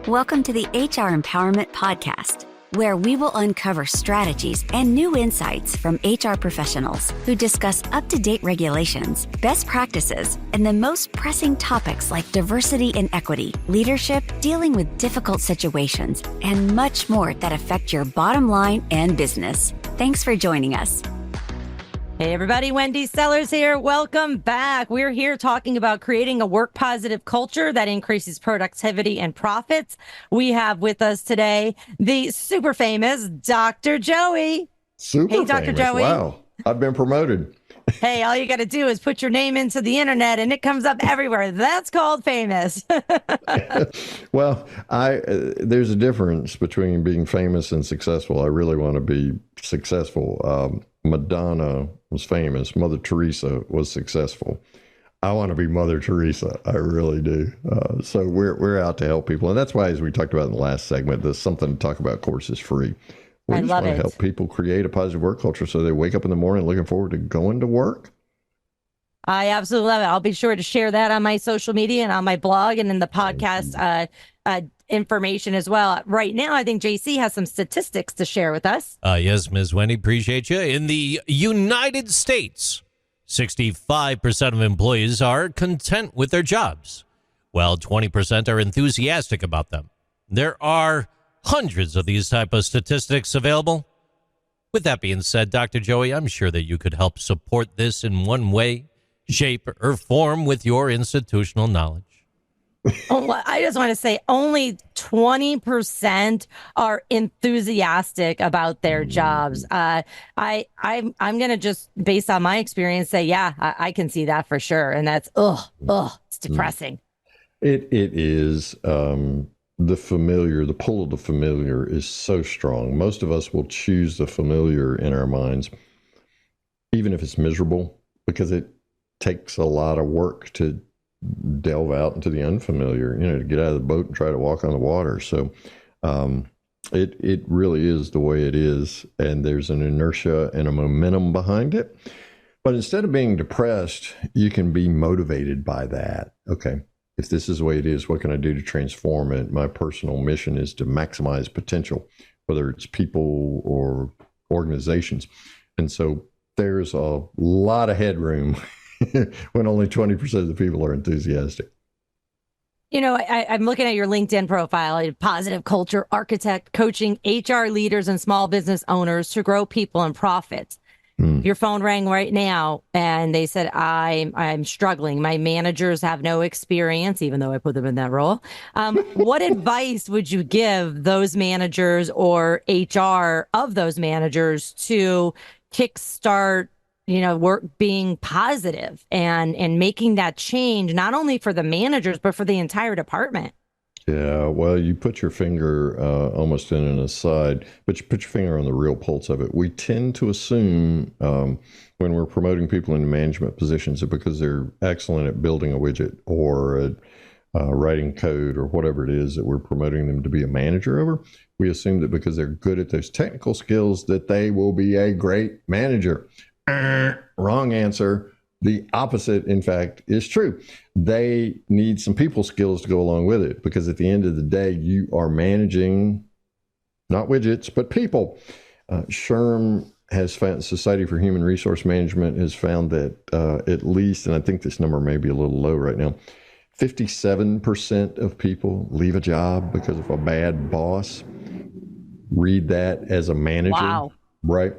Welcome to the HR Empowerment Podcast, where we will uncover strategies and new insights from HR professionals who discuss up-to-date regulations, best practices, and the most pressing topics like diversity and equity, leadership, dealing with difficult situations, and much more that affect your bottom line and business. Thanks for joining us. Hey everybody, Wendy Sellers here. Welcome back. We're here talking about creating a work positive culture that increases productivity and profits. We have with us today the super famous Dr. Joey. Hey, Dr. Joey. Wow, I've been promoted. Hey, all you got to do is put your name into the internet and it comes up everywhere. That's called famous. Well, there's a difference between being famous and successful. I really want to be successful. Madonna was famous. Mother Teresa was successful. I want to be Mother Teresa. I really do. So we're out to help people. And that's why, as we talked about in the last segment, the Something to Talk About course is free. We just want to help people create a positive work culture so they wake up in the morning looking forward to going to work. I absolutely love it. I'll be sure to share that on my social media and on my blog and in the podcast information as well. Right now, I think JC has some statistics to share with us. Yes, Ms. Wendy, appreciate you. In the United States, 65% of employees are content with their jobs, while 20% are enthusiastic about them. There are hundreds of these type of statistics available. With that being said, Dr. Joey, I'm sure that you could help support this in one way, shape, or form with your institutional knowledge. I just want to say only 20% are enthusiastic about their jobs. I'm going to just, based on my experience, say, yeah, I can see that for sure. And that's, it's depressing. It is. The familiar, the pull of the familiar is so strong. Most of us will choose the familiar in our minds, even if it's miserable, because it takes a lot of work to delve out into the unfamiliar, to get out of the boat and try to walk on the water. So it really is the way it is. And there's an inertia and a momentum behind it. But instead of being depressed, you can be motivated by that. Okay, if this is the way it is, what can I do to transform it? My personal mission is to maximize potential, whether it's people or organizations. And so there's a lot of headroom when only 20% of the people are enthusiastic. I'm looking at your LinkedIn profile, positive culture architect, coaching HR leaders and small business owners to grow people and profits. Your phone rang right now and they said, I'm struggling. My managers have no experience, even though I put them in that role. What advice would you give those managers or HR of those managers to kickstart work being positive and making that change, not only for the managers, but for the entire department? Yeah, well, you put your finger almost in an aside, but you put your finger on the real pulse of it. We tend to assume when we're promoting people into management positions that because they're excellent at building a widget or at writing code or whatever it is that we're promoting them to be a manager over, we assume that because they're good at those technical skills that they will be a great manager. Wrong answer. The opposite, in fact, is true. They need some people skills to go along with it because at the end of the day, you are managing not widgets, but people. SHRM has found, Society for Human Resource Management has found that at least, and I think this number may be a little low right now, 57% of people leave a job because of a bad boss. Read that as a manager. Wow. Right?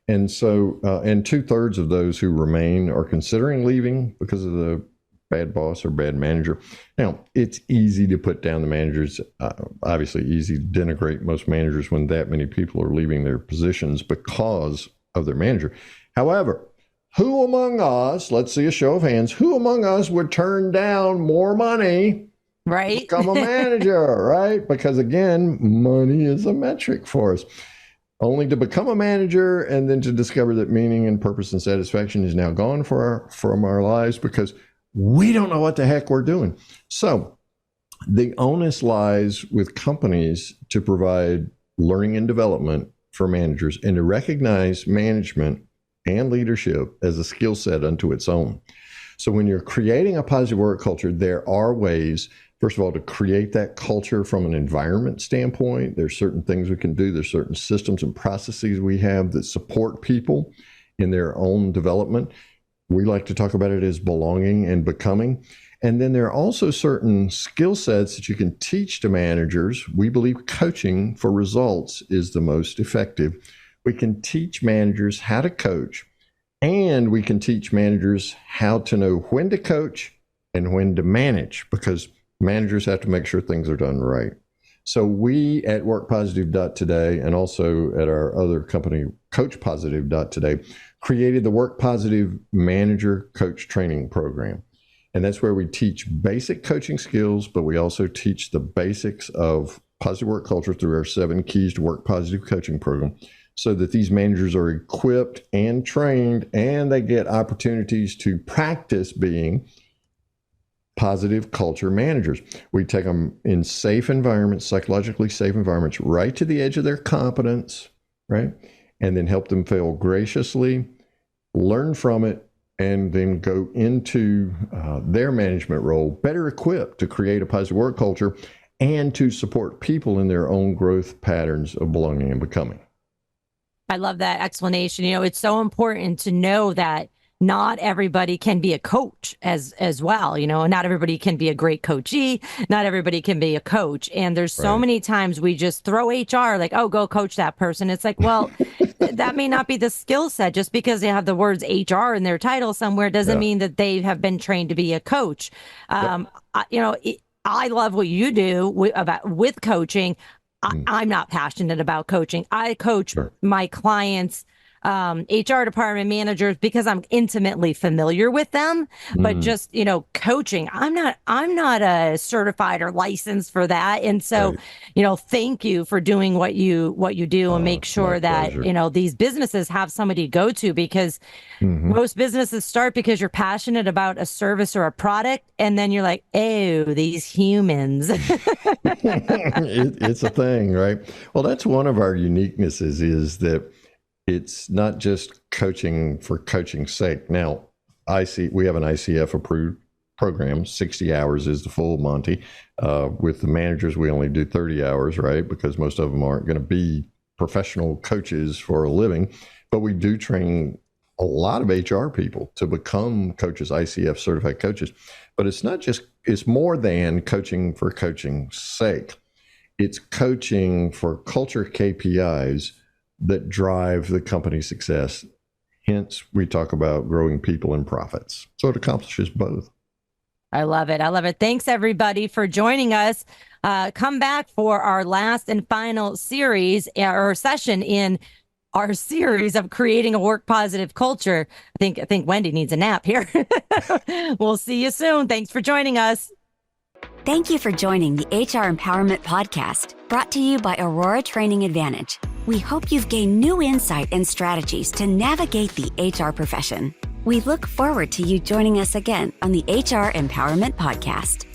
And so, and 2/3 of those who remain are considering leaving because of the bad boss or bad manager. Now, it's easy to put down the managers, obviously easy to denigrate most managers when that many people are leaving their positions because of their manager. However, who among us, let's see a show of hands, who among us would turn down more money right? to become a manager, right? Because again, money is a metric for us. Only to become a manager and then to discover that meaning and purpose and satisfaction is now gone from our lives because we don't know what the heck we're doing. So the onus lies with companies to provide learning and development for managers and to recognize management and leadership as a skill set unto its own. So when you're creating a positive work culture, there are ways first of all, to create that culture from an environment standpoint. There's certain things we can do. There's certain systems and processes we have that support people in their own development. We like to talk about it as belonging and becoming. And then there are also certain skill sets that you can teach to managers. We believe coaching for results is the most effective. We can teach managers how to coach, and we can teach managers how to know when to coach and when to manage, because managers have to make sure things are done right. So we at WorkPositive.today and also at our other company, CoachPositive.today, created the Work Positive Manager Coach Training Program. And that's where we teach basic coaching skills, but we also teach the basics of positive work culture through our 7 Keys to Work Positive coaching program, so that these managers are equipped and trained, and they get opportunities to practice being positive culture managers. We take them in safe environments, psychologically safe environments, right to the edge of their competence, right? And then help them fail graciously, learn from it, and then go into their management role better equipped to create a positive work culture and to support people in their own growth patterns of belonging and becoming. I love that explanation. It's so important to know that not everybody can be a coach as well. Not everybody can be a great coachee. Not everybody can be a coach. And there's so many times we just throw HR like, oh, go coach that person. It's like, well, that may not be the skill set. Just because they have the words HR in their title somewhere doesn't mean that they have been trained to be a coach. I love what you do with coaching. I'm not passionate about coaching. I coach my clients' HR department managers because I'm intimately familiar with them. But just, coaching, I'm not a certified or licensed for that. And so, thank you for doing what you do, and make sure that, these businesses have somebody to go to, because most businesses start because you're passionate about a service or a product. And then you're like, oh, these humans. It's a thing, right? Well, that's one of our uniquenesses, is that it's not just coaching for coaching's sake. Now, we have an ICF approved program. 60 hours is the full Monty. With the managers, we only do 30 hours, right? Because most of them aren't going to be professional coaches for a living. But we do train a lot of HR people to become coaches, ICF certified coaches. But it's more than coaching for coaching's sake. It's coaching for culture KPIs that drive the company's success. Hence, we talk about growing people and profits. So it accomplishes both. I love it. I love it. Thanks, everybody, for joining us. Come back for our last and final series or session in our series of creating a work positive culture. I think Wendy needs a nap here. We'll see you soon. Thanks for joining us. Thank you for joining the HR Empowerment Podcast, brought to you by Aurora Training Advantage. We hope you've gained new insight and strategies to navigate the HR profession. We look forward to you joining us again on the HR Empowerment Podcast.